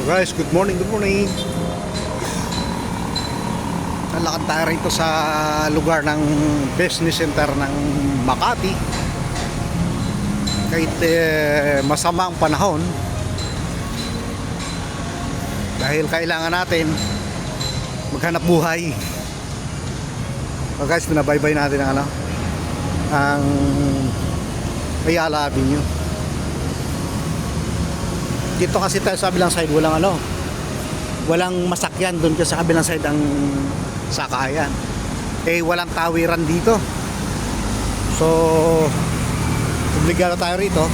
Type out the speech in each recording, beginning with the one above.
So guys, good morning, good morning. Nalakad tayo rito sa lugar ng business center ng Makati. Kahit masama ang panahon, dahil kailangan natin maghanap buhay. So guys, binabaybay natin ang Ayala Avenue. Dito kasi tayo sa kabilang side, walang masakyan. Doon kasi sa kabilang side ang sakayan. Walang tawiran dito. So obligado tayo rito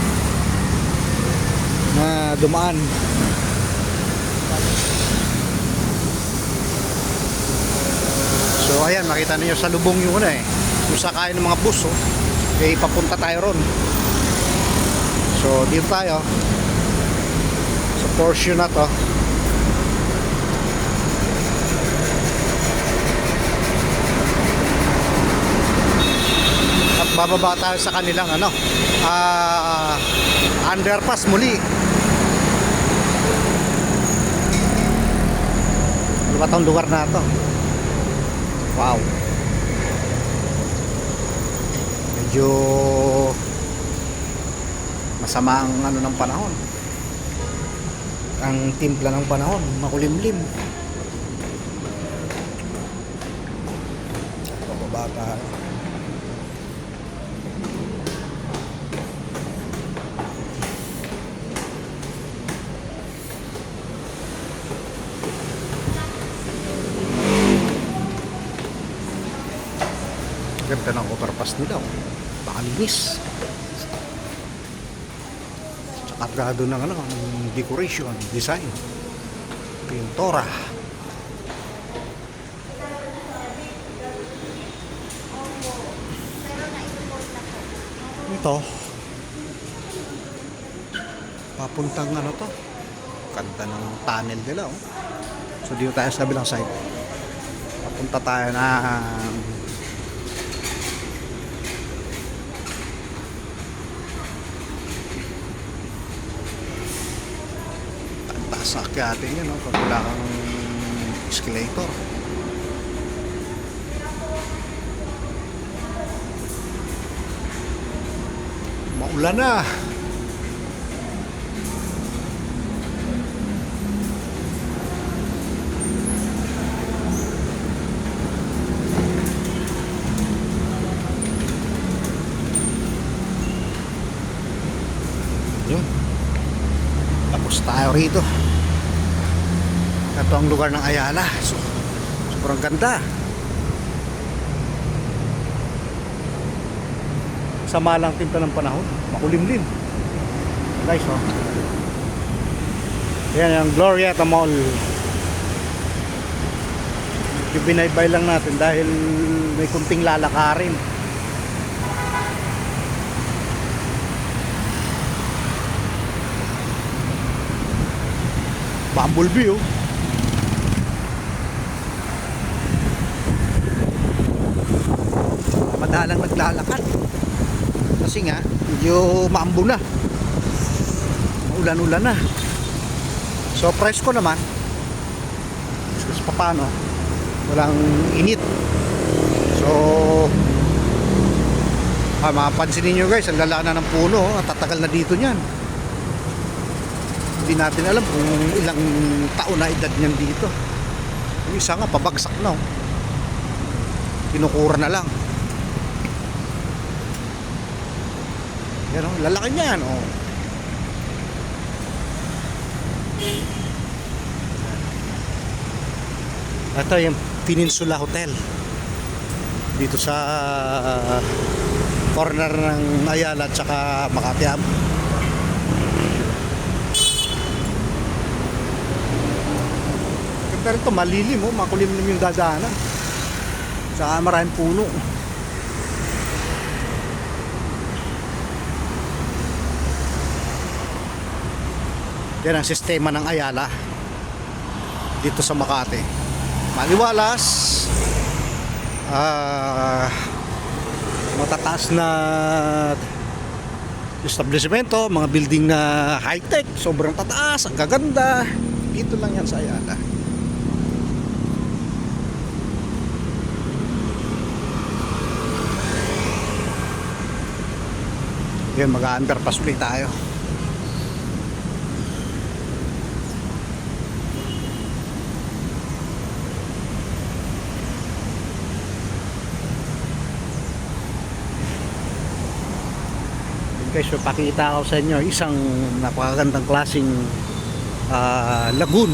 na dumaan. So ayan, makita niyo sa lubong yung yung sakayan ng mga bus, papunta tayo ron. So dito tayo sa portion na to. At bababa tayo sa kanilang underpass muli. Ano ba tong lugar na to? Wow, medyo masama ang ng panahon, ang timpla ng panahon, makulimlim. Bababa tayo. Ganda ng overpass nila, pakalinis. Kargado ng decoration, design, pintura. Ito papuntang to, ganda ng tunnel nila, So dito tayo sa kabilang side, papunta tayo ng sa akyatin yun, pag wala kang escalator. Maulan na. Yun, tapos tayo rito. Ito ang lugar ng Ayala. So, sobrang ganda. Sama lang timpla ng panahon, makulimlim. Guys, yan ang Glorietta Mall. Binaybay lang natin dahil may kunting lalakarin. Bumblebee, madalang naglalakad kasi nga medyo maambo na, maulan-ulan na. So price ko naman kasi paano, walang init. So mapapansin niyo guys, ang lala na ng puno, at tatagal na dito niyan. Hindi natin alam kung ilang taon na edad niyan dito. Yung isa nga pabagsak na, kinukura na lang. Yan, lalaki niya yan, Ito yung Peninsula Hotel dito sa corner ng Ayala at saka Makati. Ganda rin ito, malilim, makulimlim yung dadaanan, saka maraming puno. Yan ang sistema ng Ayala dito sa Makati. Maliwalas, matataas na establishmento, mga building na high-tech, sobrang tataas, ang gaganda, Dito lang yan sa Ayala. Yun, mag-underpass ulit tayo. Guys, so pakita ko sa inyo isang napakagandang klaseng lagoon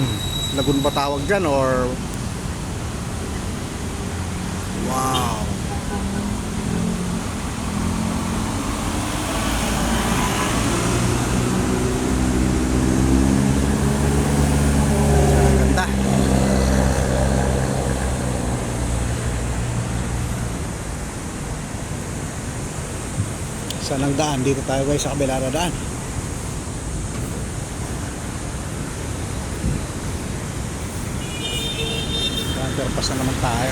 ba tawag dyan, or wow, ganda. Saan ang daan? Dito tayo guys, sa kabila na daan. Underpass na naman tayo.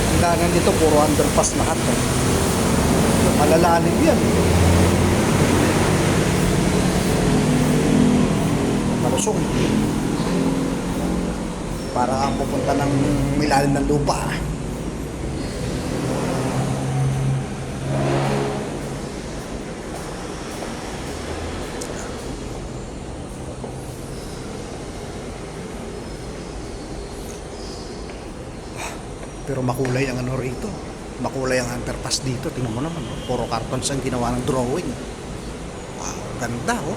Ang daanan dito puro underpass lahat. Malalalim yan. Malusog. Para kang pupunta ng milalim ng lupa. Pero makulay ang ano rito. Makulay ang underpass dito. Tingnan mo naman. Puro cartons ang ginawa ng drawing. Wow, ganda oh.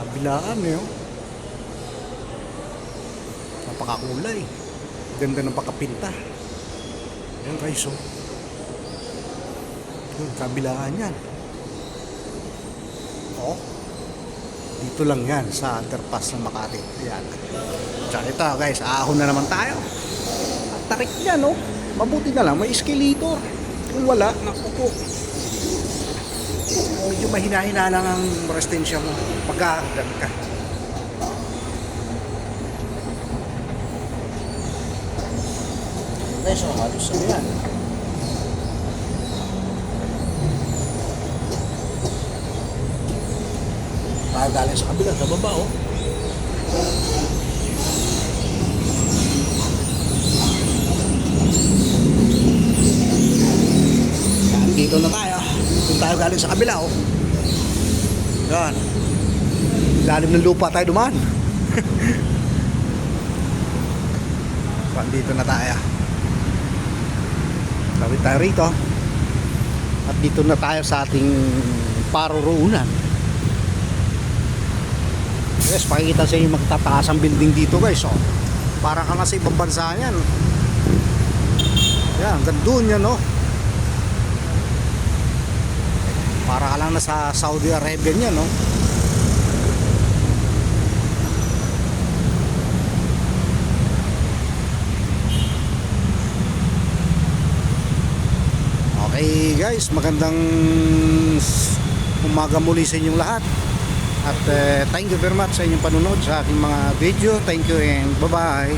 Kabilaan eh oh. Napakakulay. Ganda ng pagkapinta. Ayan guys oh. Yung kabilaan yan. Oh. Dito lang yan sa underpass ng Makati. Ayan. Tsaka ito guys, ahon na naman tayo. At tarik yan no. Mabuti na lang may escalator. Kung wala, naku po. Medyo mahina-hina lang ang resistensya mo pagkakagat ka. Guys, so halos na yan. Tayo galing sa kabila, sa baba oh. Yan, dito na tayo. Dito tayo galing sa kabila oh. Yan. Lalim ng lupa tayo dumaan. Dito na tayo. Tawid tayo rito. At dito na tayo sa ating paroroonan. Yes, pakikita sa inyo magtataas ang building dito guys oh. Para ka na sa ibang bansa yan. Yan, gandun yan oh. Para ka lang nasa Saudi Arabia yan oh. Okay guys, magandang umaga muli sa inyong lahat. At thank you very much sa inyong panunod sa aking mga video. Thank you and bye bye.